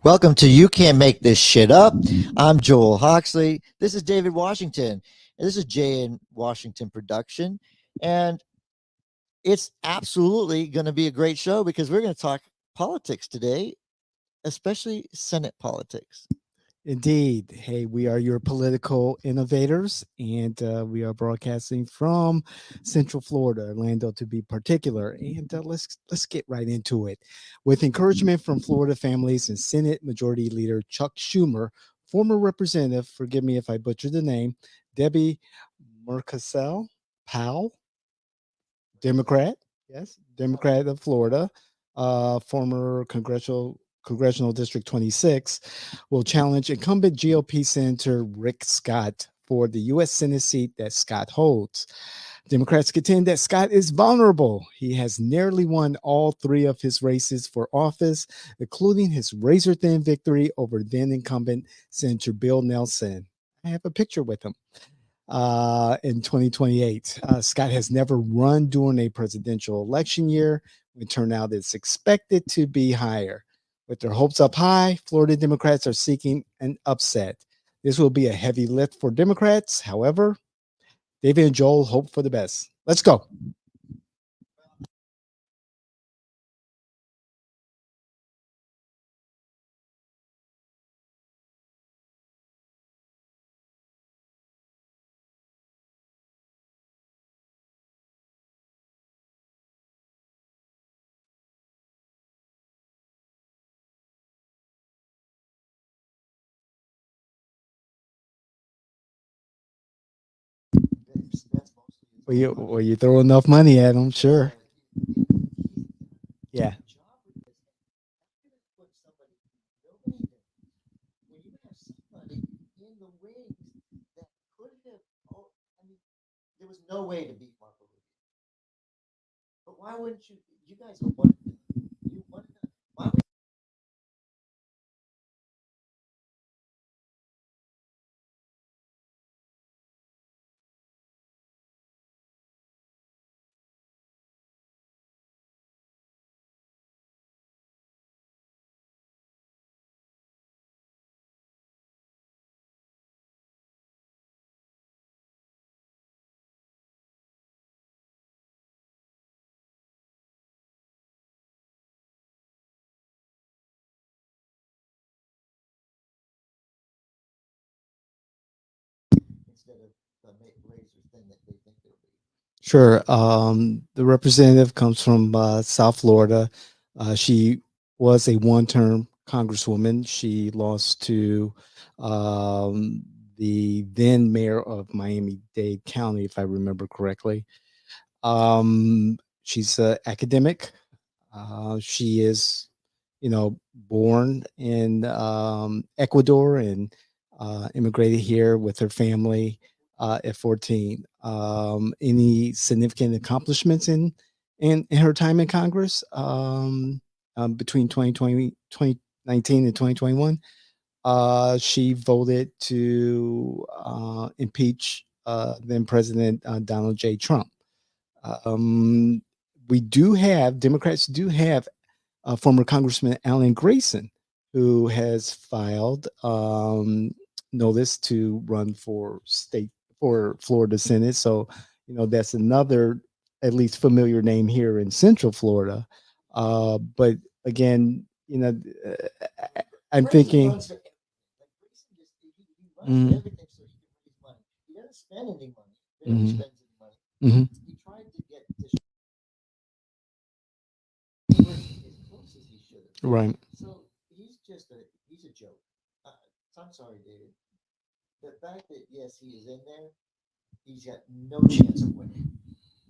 Welcome to You Can't Make This Shit Up. I'm Joel Hoxley. This is David Washington. And this is Jay in Washington production. And it's absolutely going to be a great show because we're going to talk politics today, especially Senate politics. Indeed. Hey, we are your political innovators, and we are broadcasting from Central Florida, Orlando to be particular. And let's get right into it. With encouragement from Florida families and Senate Majority Leader Chuck Schumer, former Representative, forgive me if I butcher the name, Debbie Mucarsel-Powell, Democrat, yes, Democrat of Florida, former Congressional District 26, will challenge incumbent GOP Senator Rick Scott for the U.S. Senate seat that Scott holds. Democrats contend that Scott is vulnerable. He has nearly won all three of his races for office, including his razor-thin victory over then-incumbent Senator Bill Nelson. I have a picture with him in 2028. Scott has never run during a presidential election year when turnout is expected to be higher. With their hopes up high, Florida Democrats are seeking an upset. This will be a heavy lift for Democrats. However, David and Joel hope for the best. Let's go. Well, you throw enough money at them, sure. Yeah. There was no way to beat Marco Rubio. But why wouldn't you? You guys want you want why would instead of the razors thing that they think they'll be? Sure. The representative comes from South Florida. She was a one-term congresswoman. She lost to the then mayor of Miami-Dade County, if I remember correctly. She's an academic. She is, born in Ecuador and immigrated here with her family at 14. Any significant accomplishments in her time in Congress between 2019 and 2021? She voted to impeach then President Donald J. Trump. Um, we do have Democrats do have former Congressman Alan Grayson, who has filed notice to run for Florida Senate. So that's another at least familiar name here in Central Florida. But again, I'm thinking. Runs everything so he can raise money. He doesn't spend any money. Barely spends any money. Mhm. He tried to get this as close as he should have. Right. So he's a joke. I'm sorry, David. The fact that yes, he is in there, he's got no chance of winning.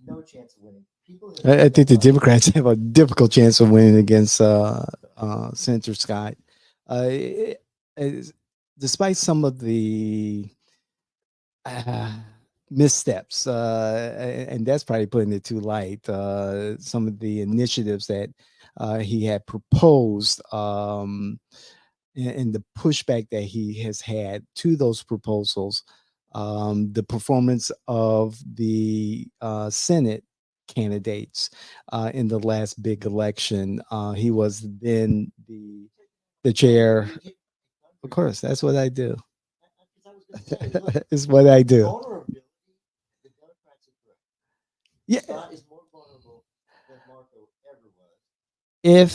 No chance of winning. People. I think the Democrats have a difficult chance of winning against Senator Scott. Uh, Despite some of the uh, missteps, and that's probably putting it too light, some of the initiatives that he had proposed and the pushback that he has had to those proposals, the performance of the Senate candidates in the last big election. He was then the the chair. You get- Of course, that's what I do. 'cause I was gonna say, look, It's what I do. vulnerability, the Democrats are correct. Yeah. Scott is more vulnerable than Marco ever was. If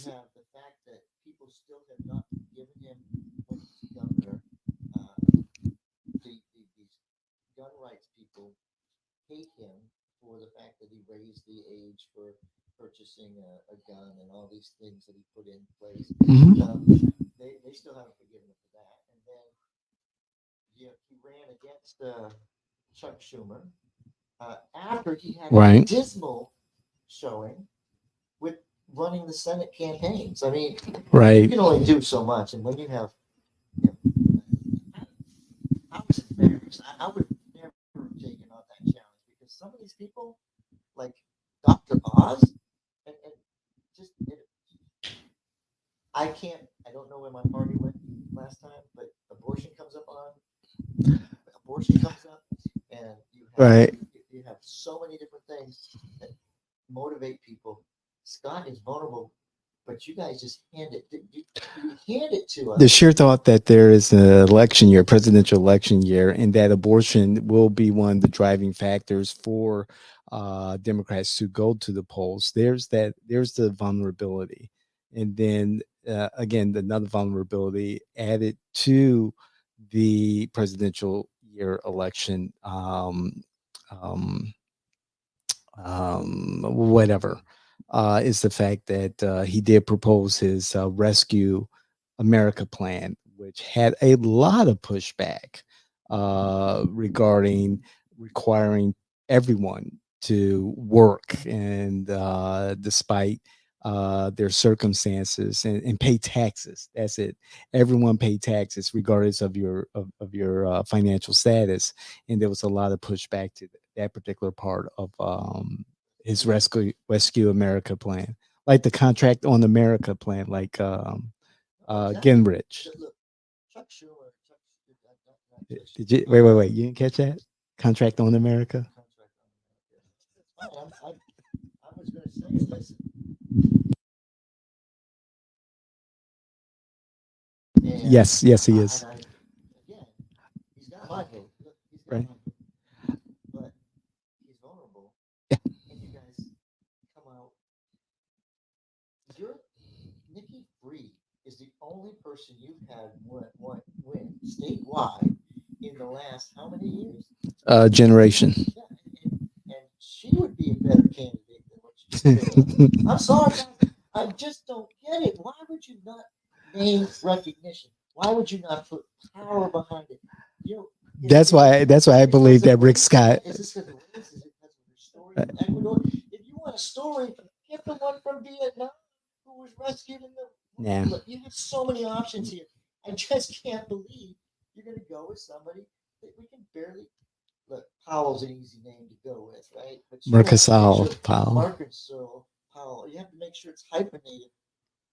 You have the fact that people still have not given him, when he was governor, these gun rights people hate him for the fact that he raised the age for purchasing a gun and all these things that he put in place. Mhm. They still haven't forgiven him for that. And then he ran against Chuck Schumer after he had a Right. dismal showing with running the Senate campaigns. I mean, you Right. can only do so much, and when you have, you know, I was embarrassed. I would never have taken on that challenge because some of these people, like Dr. Oz, and just I can't. I don't know where my party went last time, but abortion comes up, and Right. you have so many different things that motivate people. Scott is vulnerable, but you guys just you hand it to us. The sheer thought that there is an election year, presidential election year, and that abortion will be one of the driving factors for Democrats to go to the polls. There's the vulnerability, and then again, another vulnerability added to the presidential year election. Um, Whatever, is the fact that he did propose his Rescue America plan, which had a lot of pushback regarding requiring everyone to work and despite their circumstances and pay taxes. That's it. Everyone pay taxes regardless of your financial status, and there was a lot of pushback to that particular part of his Rescue America plan, like the Contract on America plan, like Gingrich. Look, Chuck Schumer, Did you wait? You didn't catch that? Contract on America. Contract on America. I was going to say, listen, and Yes, he is. again, he's got my vote. Look, he's got Right. my vote, but he's vulnerable, and you guys come out. You're Nikki Freed is the only person you've had win statewide in the last how many years? Generation. Yeah, and she would be a better candidate than what she's doing. I'm sorry, guys. I just don't get it. Why would you not name recognition? Why would you not put power behind it? You know, That's why I believe that Rick Scott. Is this because of race? Is it because of your story in Ecuador? If you want a story, get the one from Vietnam who was rescued in the. Yeah. Look, you have so many options here. I just can't believe you're going to go with somebody that we can barely. Look, Powell's an easy name to go with, right? But Mucarsel-Powell. Mucarsel-Powell. You have to make sure it's hyphenated.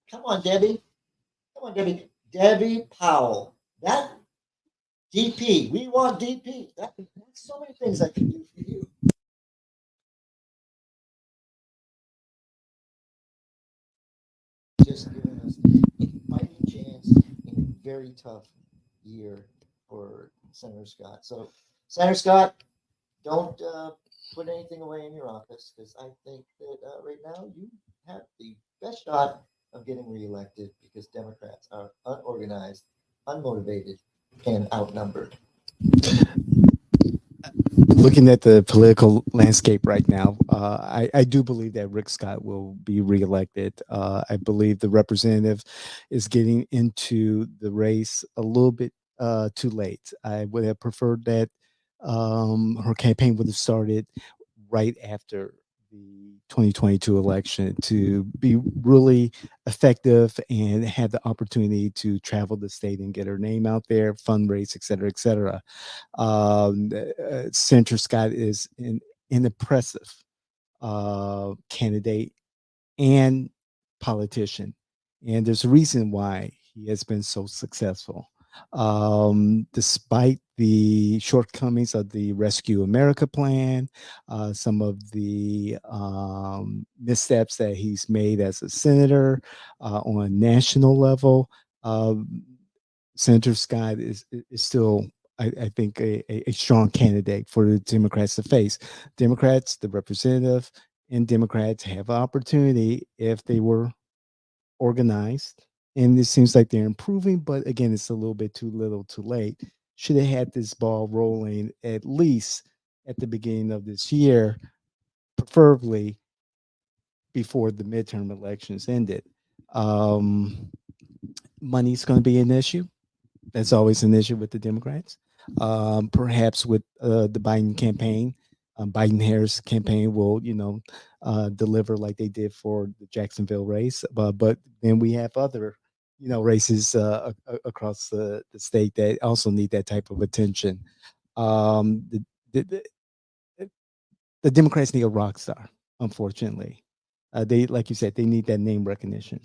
Come on, Debbie. Come on, Debbie. Debbie Powell. That DP. We want DP. That's so many things I can do for you. Just giving us a fighting chance in a very tough year for Senator Scott. So, Senator Scott, don't put anything away in your office because I think that right now you have the best shot of getting reelected because Democrats are unorganized, unmotivated, and outnumbered. Looking at the political landscape right now, I do believe that Rick Scott will be reelected. I believe the representative is getting into the race a little bit too late. I would have preferred that her campaign would have started right after the 2022 election to be really effective and have the opportunity to travel the state and get her name out there, fundraise, et cetera, et cetera. Senator Scott is an impressive candidate and politician, and there's a reason why he has been so successful. Despite the shortcomings of the Rescue America plan, some of the missteps that he's made as a senator on a national level, Senator Scott is still, I think, a strong candidate for the Democrats to face. Democrats, the representative, and Democrats have an opportunity if they were organized, and it seems like they're improving. But again, it's a little bit too little, too late. Should have had this ball rolling at least at the beginning of this year, preferably before the midterm elections ended. Um, Money's going to be an issue. That's always an issue with the Democrats. Perhaps with the Biden campaign, Biden Harris campaign will, deliver like they did for the Jacksonville race. But then we have other, races across the state that also need that type of attention. Um, the, the, the, the Democrats need a rock star, unfortunately. They, like you said, they need that name recognition,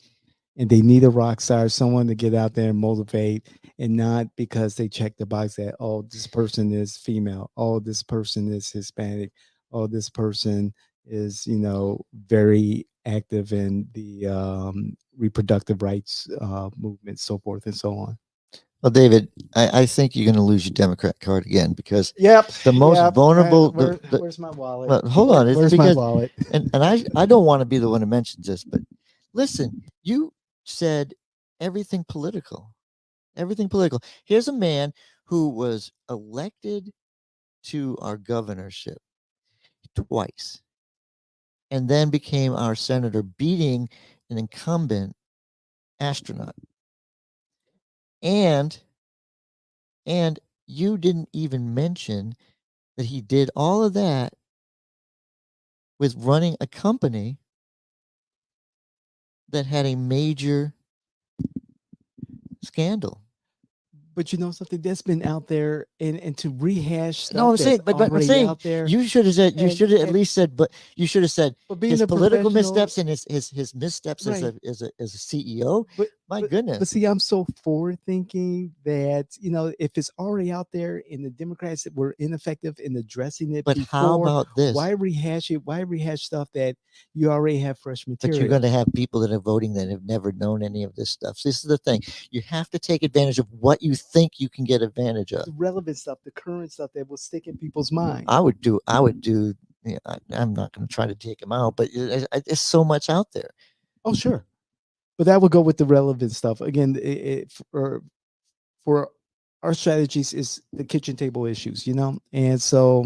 and they need a rock star, someone to get out there and motivate, and not because they check the box that, oh, this person is female, oh, this person is Hispanic, oh, this person is, very active in the reproductive rights movement, so forth and so on. Well, David, I think you're going to lose your Democrat card again because Yep. the most Yep. vulnerable. Where's my wallet? Well, hold on, Where's my because wallet? and I don't want to be the one who mentions this, but listen, you said everything political, everything political. Here's a man who was elected to our governorship twice, and then became our senator, beating an incumbent astronaut, and and you didn't even mention that he did all of that with running a company that had a major scandal. But you know something that's been out there, and to rehash No, stuff I'm that's saying, but I'm already saying out there, you should have said, you and should have at and least said, but you should have said but being his a political professional, missteps and his missteps as right? a CEO. But My but goodness. see, I'm so forward thinking that, if it's already out there and the Democrats were ineffective in addressing it But how before, about this? why rehash it? Why rehash stuff that you already have fresh But you're going material? to have people that are voting that have never known any of this stuff. So this is the thing. You have to take advantage of what you think you can get advantage of. The relevant stuff, the current stuff that will stick in people's mind. I would do. I'm not going to try to take him out, but there's so much out there. Oh, sure. But that would go with the relevant stuff. Again, for our strategies is the kitchen table issues, and so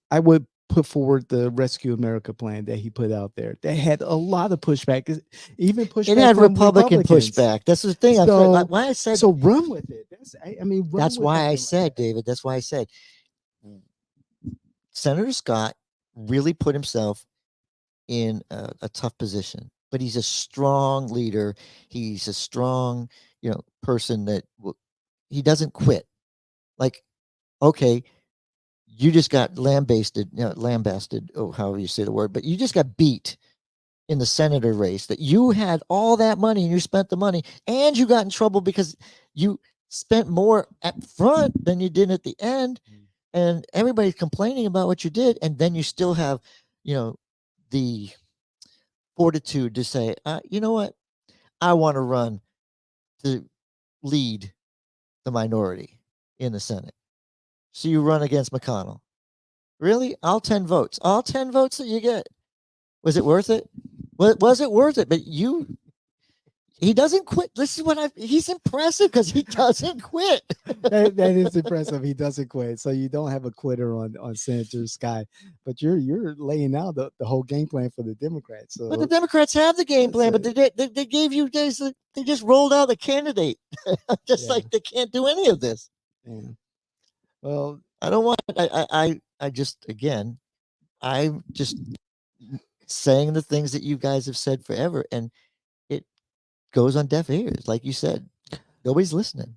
I would put forward the Rescue America plan that he put out there. That had a lot of pushback, even It pushback had from Republican Republicans. pushback. That's the thing. I'm saying. So, Why I said. so run with it. I mean, run That's with why I something like said, that. David. That's why I said Senator Scott really put himself in a tough position, but he's a strong leader. He's a strong, person that he doesn't quit. Like, okay, you just got lambasted, oh, however you say the word, but you just got beat in the senator race. That you had all that money and you spent the money, and you got in trouble because you spent more at front than you did at the end, and everybody's complaining about what you did, and then you still have, the fortitude to say, you know what, I want to run to lead the minority in the Senate. So you run against McConnell. Really? All 10 votes. All 10 votes that you get. Was it worth it? Was it worth it? But he doesn't quit. This is he's impressive because he doesn't quit. That is impressive. He doesn't quit. So you don't have a quitter on Senator Scott, but you're laying out the whole game plan for the Democrats. So But the Democrats have the game plan, but they gave you guys, they just rolled out a candidate. Just yeah, like they can't do any of this. yeah. Well, I don't want, I just, again, I'm just saying the things that you guys have said forever, and it goes on deaf ears. Like you said, nobody's listening.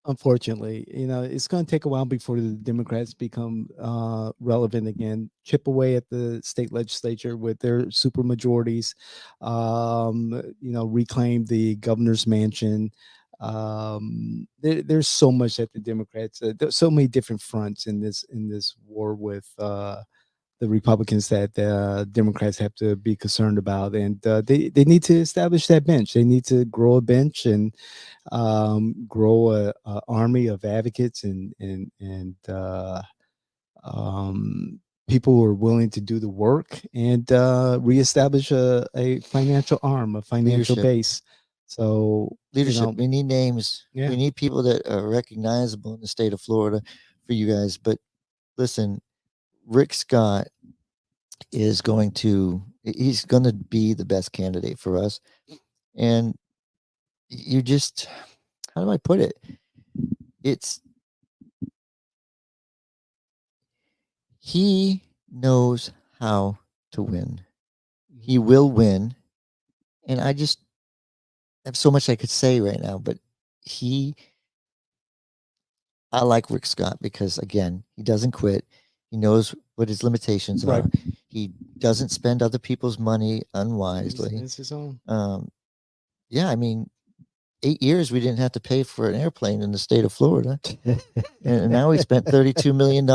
unfortunately, it's going to take a while before the Democrats become relevant again. Chip away at the state legislature with their super majorities. Reclaim the governor's mansion. There's so much that the Democrats, there's so many different fronts in this war with the Republicans that Democrats have to be concerned about, and they need to establish that bench. They need to grow a bench and grow a army of advocates and people who are willing to do the work and reestablish a financial arm, a financial Leadership. base. So Leadership. We need names. Yeah. We need people that are recognizable in the state of Florida for you guys. But listen, Rick Scott is going to he's going to be the best candidate for us. And you just, how do I put it? It's he knows how to win. He will win. And I just have so much I could say right now, but I like Rick Scott because again, he doesn't quit. He knows what his limitations Right. are. He doesn't spend other people's money unwisely. It's his own. Yeah, I mean, 8 years we didn't have to pay for an airplane in the state of Florida, and now we spent $32 million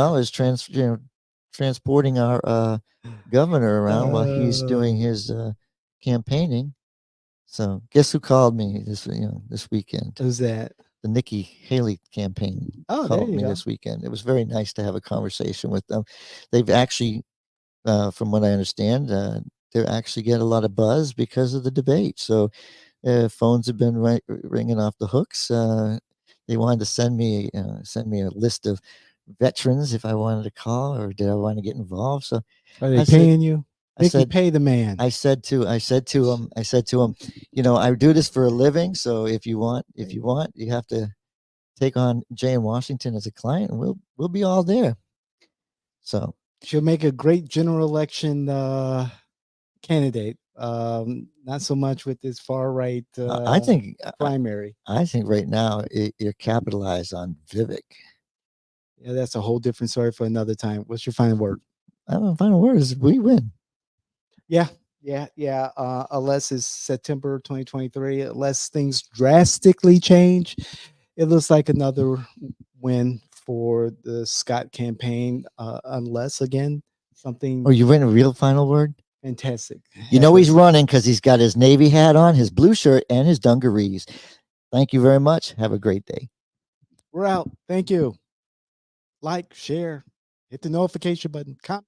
transporting our governor around while he's doing his campaigning. So, guess who called me this weekend? Who's that? The Nikki Haley campaign called me this weekend. It was very nice to have a conversation with them. They've actually, from what I understand, they're actually getting a lot of buzz because of the debate. So phones have been ringing off the hooks. They wanted to send me a list of veterans if I wanted to call or did I want to get involved. So are they paying you? I said, pay the man. I said to him, I do this for a living. So if you want, you have to take on Jay in Washington as a client, and we'll be all there. So she'll make a great general election candidate. Not so much with this far right. I think primary. I think right now you're capitalized on Vivek. Yeah, that's a whole different story for another time. What's your final word? Final word is we win. Yeah. Unless it's September 2023, unless things drastically change, it looks like another win for the Scott campaign. Unless again something. Oh, you win a real final word? Fantastic. You know he's running because he's got his Navy hat on, his blue shirt, and his dungarees. Thank you very much. Have a great day. We're out. Thank you. Like, share, hit the notification button, comment.